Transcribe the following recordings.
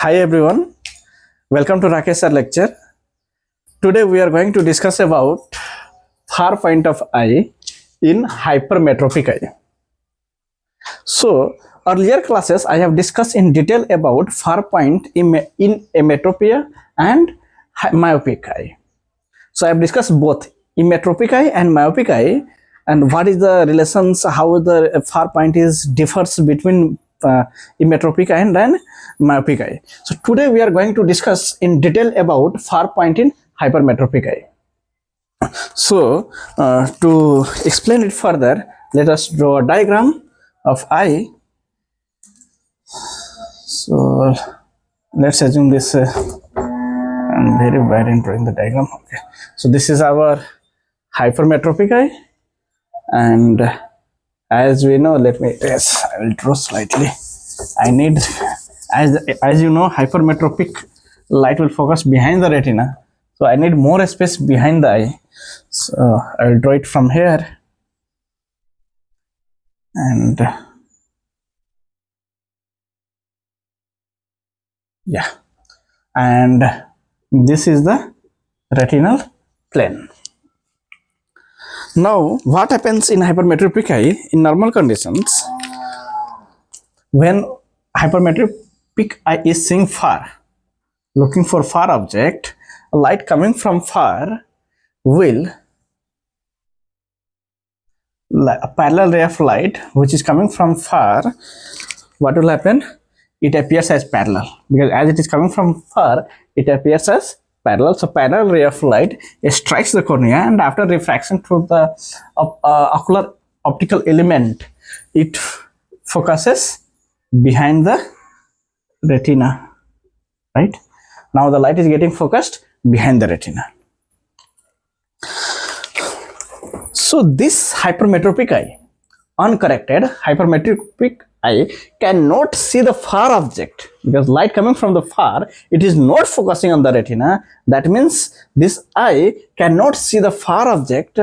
Hi everyone, welcome to Rakesh sir lecture. Today we are going to discuss about far point of eye in hypermetropic eye. So earlier classes I have discussed in detail about far point in emmetropia and myopic eye. So I have discussed both emmetropic eye and myopic eye and what is the relations, how the far point is differs between emmetropic eye and myopic eye. So today we are going to discuss in detail about far point in hypermetropic eye. So to explain it further, let us draw a diagram of eye. So let's assume this I'm very bad in drawing the diagram. Okay, so this is our hypermetropic eye, and as we know, I will draw slightly. I need, as you know, hypermetropic light will focus behind the retina, so I need more space behind the eye. So I will draw it from here, and yeah, and this is the retinal plane. Now what happens in hypermetropic eye in normal conditions? When hypermetropic eye is seeing far, looking for far object, a light coming from far will, a parallel ray of light which is coming from far, what will happen? It appears as parallel, because as it is coming from far, it appears as parallel. So parallel ray of light strikes the cornea, and after refraction through the ocular optical element, it focuses behind the retina, right? Now the light is getting focused behind the retina. So this hypermetropic eye, uncorrected hypermetropic eye, cannot see the far object, because light coming from the far, it is not focusing on the retina. That means this eye cannot see the far object,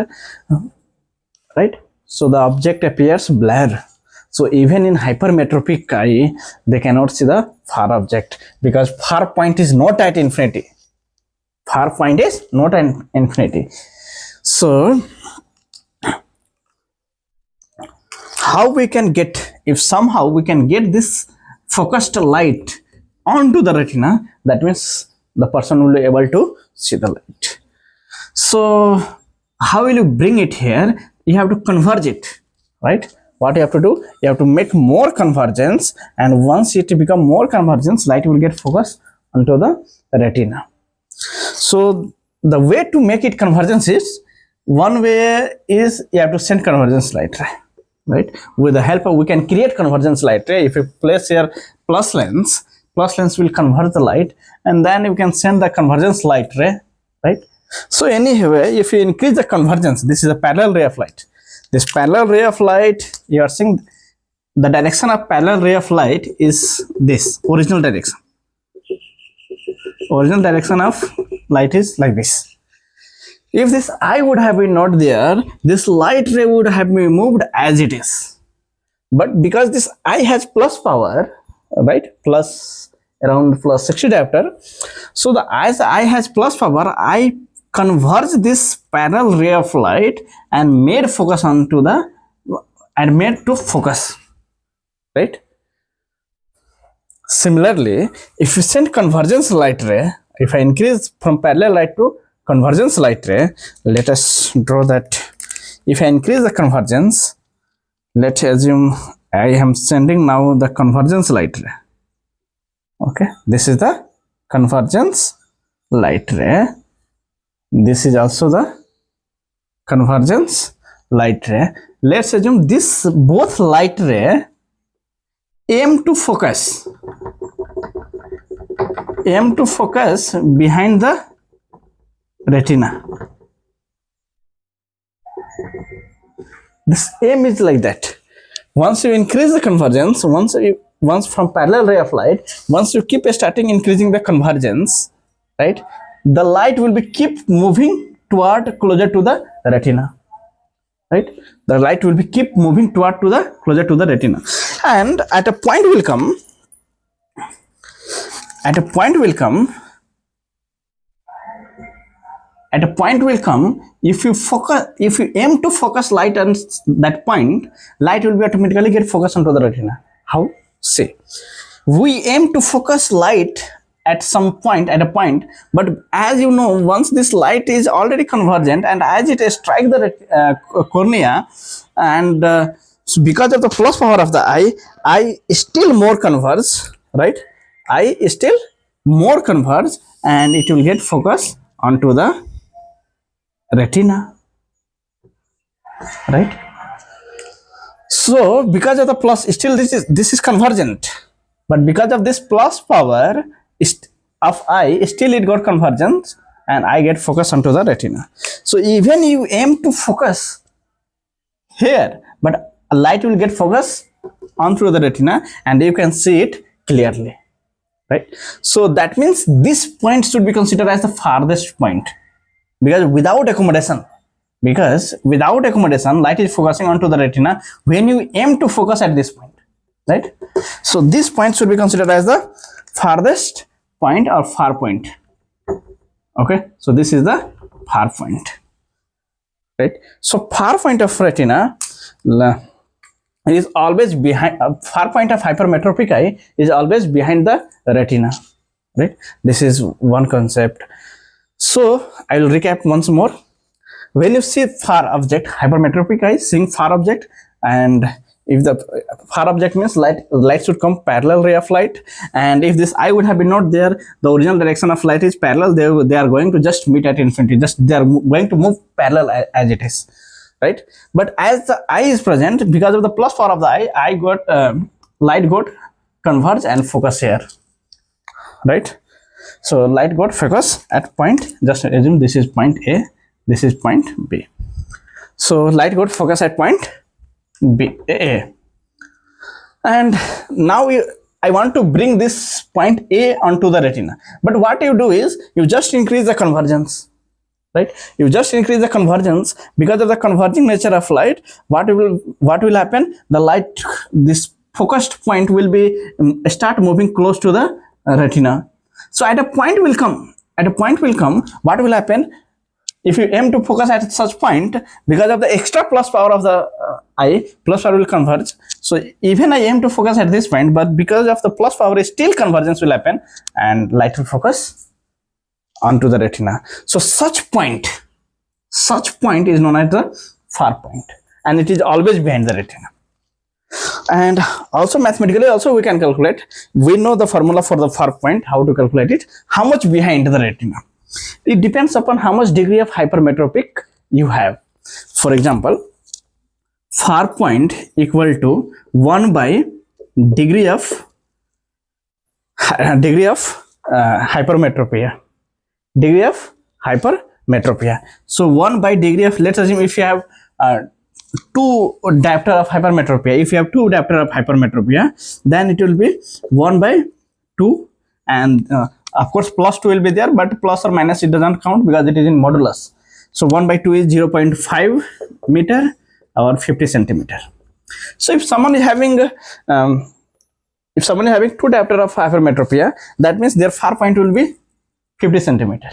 right? So the object appears blurred. So even in hypermetropic eye, they cannot see the far object, because far point is not at infinity. Far point is not at infinity. So how we can get, if somehow we can get this focused light onto the retina, that means the person will be able to see the light. So how will you bring it here? You have to converge it, right? What you have to do, you have to make more convergence, and once it become more convergence, light will get focused onto the retina. So the way to make it convergence is, one way is you have to send convergence light ray, right? With the help of, we can create convergence light ray. If you place here plus lens will convert the light, and then you can send the convergence light ray, right? So anyway, if you increase the convergence, this is a parallel ray of light. This parallel ray of light, you are seeing the direction of parallel ray of light is this original direction. Original direction of light is like this. If this eye would have been not there, this light ray would have been moved as it is. But because this eye has plus power, right, plus around plus 60 diopter, so the eye has plus power, I converge this parallel ray of light and made focus onto the, and made to focus, right? Similarly, if you send convergence light ray, if I increase from parallel light to convergence light ray, let us draw that. If I increase the convergence, let's assume I am sending now the convergence light ray. Okay, this is the convergence light ray. This is also the convergence light ray. Let's assume this both light ray aim to focus behind the retina. This aim is like that. Once you increase the convergence, once from parallel ray of light, once you keep starting increasing the convergence, right, the light will be keep moving toward closer to the retina, right? The light will be keep moving toward to the closer to the retina, and at a point will come at a point will come, if you aim to focus light on that point, light will be automatically get focused onto the retina. How? See, we aim to focus light at some point, at a point, but as you know, once this light is already convergent and as it strikes the cornea, and so because of the plus power of the eye still more converge, right? Eye still more converge and it will get focus onto the retina, right? So because of the plus, still this is convergent, but because of this plus power of eye, still it got convergence and I get focus onto the retina. So even you aim to focus here, but a light will get focus onto the retina and you can see it clearly, right? So that means this point should be considered as the farthest point, because without accommodation, light is focusing onto the retina when you aim to focus at this point, right? So this point should be considered as the farthest point or far point. Okay, so this is the far point, right? So far point of retina is always behind, far point of hypermetropic eye is always behind the retina, right? This is one concept. So I will recap once more. When you see far object, hypermetropic eye seeing far object, and if the far object means light should come parallel ray of light, and if this eye would have been not there, the original direction of light is parallel, they are going to just meet at infinity, just they are going to move parallel as it is, right? But as the eye is present, because of the plus power of the eye got light got converge and focus here, right? So light got focus at point, just assume this is point A, this is point B. So light got focus at point B, A. And now I want to bring this point A onto the retina. But what you do is you just increase the convergence, right? You just increase the convergence. Because of the converging nature of light, what will happen? The light, this focused point will be start moving close to the retina. So at a point will come, what will happen? If you aim to focus at such point, because of the extra plus power of the eye, plus power will converge. So even I aim to focus at this point, but because of the plus power, still convergence will happen and light will focus onto the retina. So such point is known as the far point, and it is always behind the retina. And also mathematically also we can calculate. We know the formula for the far point, how to calculate it, how much behind the retina. It depends upon how much degree of hypermetropic you have. For example, far point equal to 1 by degree of hypermetropia. Degree of hypermetropia. So 1 by degree of, let's assume if you have 2 diopter of hypermetropia. If you have 2 diopter of hypermetropia, then it will be 1 by 2, and of course plus 2 will be there, but plus or minus it doesn't count because it is in modulus. So 1 by 2 is 0.5 meter or 50 centimeter. So if someone is having 2 diopter of hypermetropia, that means their far point will be 50 centimeter.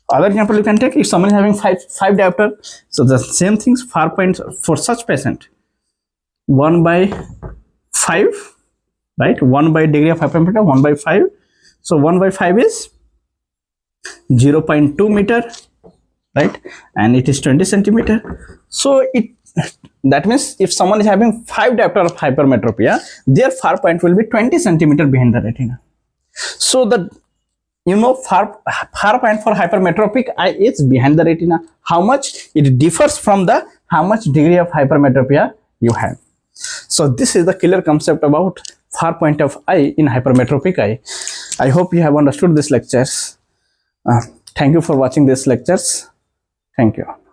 Other example you can take, if someone is having 5 diopter, so the same things, far point for such patient 1 by 5, right? 1 by degree of hypermetropia 1 by 5. So 1 by 5 is 0.2 meter, right? And it is 20 centimeter. So that means if someone is having 5 diopter of hypermetropia, their far point will be 20 centimeter behind the retina. So the far point for hypermetropic eye is behind the retina. How much? It differs from the how much degree of hypermetropia you have. So this is the clear concept about far point of eye in hypermetropic eye. I hope you have understood these lectures. Thank you for watching these lectures. Thank you.